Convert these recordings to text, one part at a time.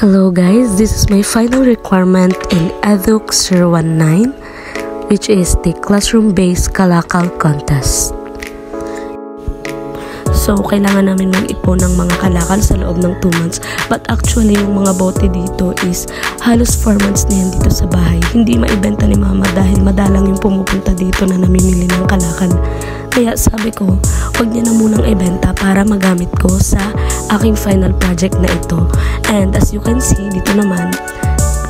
Hello guys, this is my final requirement in EDUC 019, which is the classroom-based kalakal contest. So, kailangan namin mag-ipon ng mga kalakal sa loob ng 2 months. But actually, yung mga bote dito is halos 4 months na yan dito sa bahay. Hindi maibenta ni mama dahil madalang yung pumupunta dito na namimili ng kalakal. Kaya sabi ko, huwag niya na munang ibenta para magamit ko sa aking final project na ito. And as you can see, dito naman,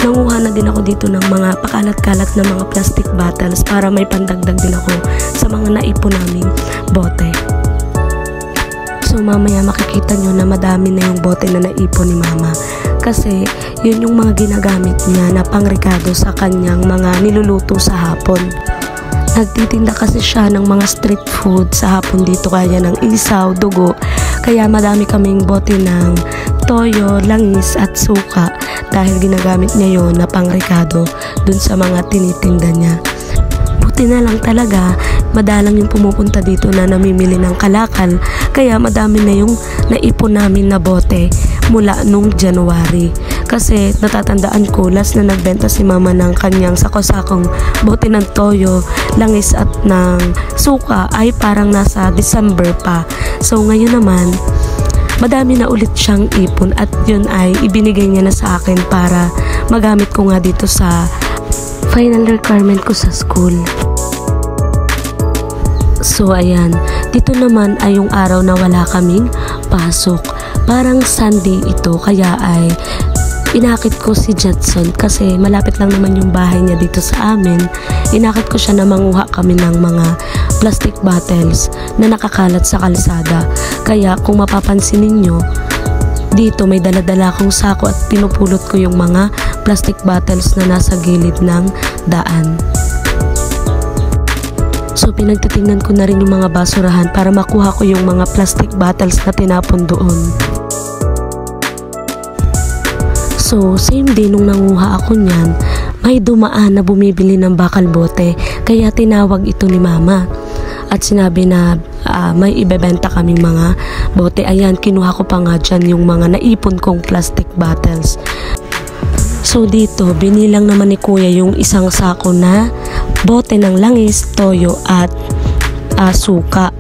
nanguha na din ako dito ng mga pakalat-kalat na mga plastic bottles para may pandagdag din ako sa mga naipon naming bote. So mamaya makikita nyo na madami na yung bote na naipon ni mama. Kasi yun yung mga ginagamit niya na pangrekado sa kanyang mga niluluto sa hapon. Nagtitinda kasi siya ng mga street food sa hapon dito, kaya ng isaw, dugo. Kaya madami kaming bote ng toyo, langis at suka dahil ginagamit niya yun na pangrekado dun sa mga tinitinda niya. Buti na lang talaga, madalang yung pumupunta dito na namimili ng kalakal, kaya madami na yung naipon namin na bote mula nung January. Kasi natatandaan ko, last na nagbenta si mama ng kanyang sako-sakong bote ng toyo, langis at ng suka ay parang nasa December pa. So ngayon naman, madami na ulit siyang ipon at yun ay ibinigay niya na sa akin para magamit ko nga dito sa final requirement ko sa school. So ayan, dito naman ay yung araw na wala kaming pasok. Parang Sunday ito, kaya ay inakit ko si Jetson kasi malapit lang naman yung bahay niya dito sa amin. Inakit ko siya na manguha kami ng mga plastic bottles na nakakalat sa kalsada. Kaya kung mapapansin ninyo, dito may dala-dala akong sako at pinupulot ko yung mga plastic bottles na nasa gilid ng daan. So pinagtitingnan ko na rin yung mga basurahan para makuha ko yung mga plastic bottles na tinapon doon. So same day nung nanguha ako niyan, may dumaan na bumibili ng bakal bote, kaya tinawag ito ni mama. At sinabi na may ibebenta kaming mga bote. Ayan, kinuha ko pa nga dyan yung mga naipon kong plastic bottles. So dito, binilang naman ni kuya yung isang sako na bote ng langis, toyo at suka.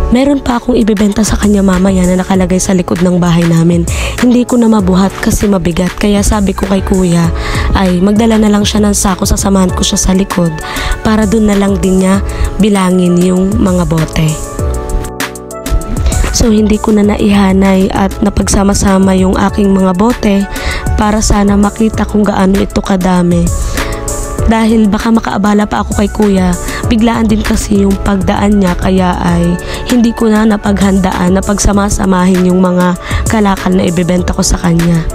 Meron pa akong ibebenta sa kanya mamaya na nakalagay sa likod ng bahay namin. Hindi ko na mabuhat kasi mabigat. Kaya sabi ko kay kuya ay magdala na lang siya ng sako, sasamahan ko siya sa likod para dun na lang din niya bilangin yung mga bote. So hindi ko na naihanay at napagsama-sama yung aking mga bote para sana makita kung gaano ito kadami. Dahil baka makaabala pa ako kay kuya, biglaan din kasi yung pagdaan niya, kaya ay hindi ko na napaghandaan na pagsama-samahin yung mga kalakal na ibebenta ko sa kanya.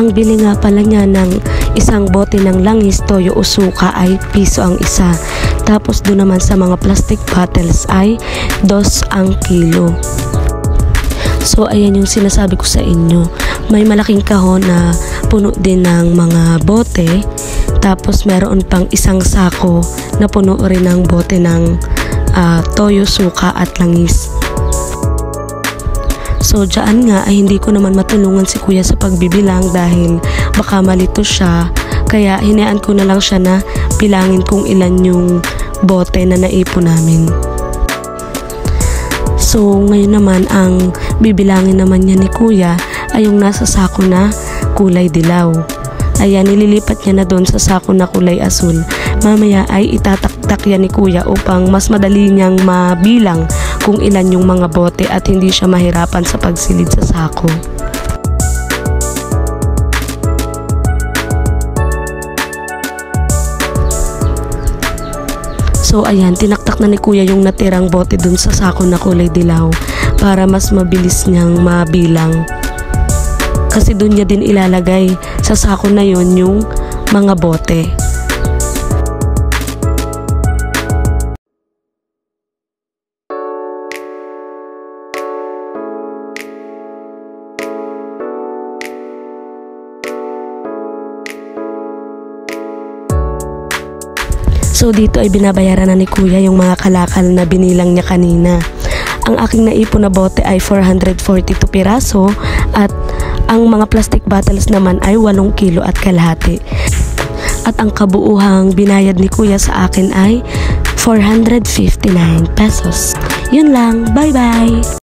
Ang bili nga pala niya ng isang bote ng langis, toyo o suka ay piso ang isa. Tapos doon naman sa mga plastic bottles ay 2 ang kilo. So ayan yung sinasabi ko sa inyo. May malaking kahon na puno din ng mga bote. Tapos meron pang isang sako na puno rin ng bote ng toyo, suka at langis. So dyan nga ay hindi ko naman matulungan si kuya sa pagbibilang dahil baka malito siya. Kaya hinayaan ko na lang siya na bilangin kung ilan yung bote na naipon namin. So ngayon naman ang bibilangin naman niya ni kuya ay yung nasa sako na kulay dilaw. Ayan, nililipat niya na doon sa sako na kulay asul. Mamaya ay itataktak yan ni kuya upang mas madali niyang mabilang kung ilan yung mga bote at hindi siya mahirapan sa pagsilid sa sako. So ayan, tinaktak na ni kuya yung natirang bote dun sa sako na kulay dilaw para mas mabilis niyang mabilang. Kasi dun niya din ilalagay sa sako na yon yung mga bote. So dito ay binabayaran na ni kuya yung mga kalakal na binilang niya kanina. Ang aking naipon na bote ay 442 piraso at ang mga plastic bottles naman ay 8 kilo at kalahati. At ang kabuuhang binayad ni kuya sa akin ay 459 pesos. Yun lang, bye bye!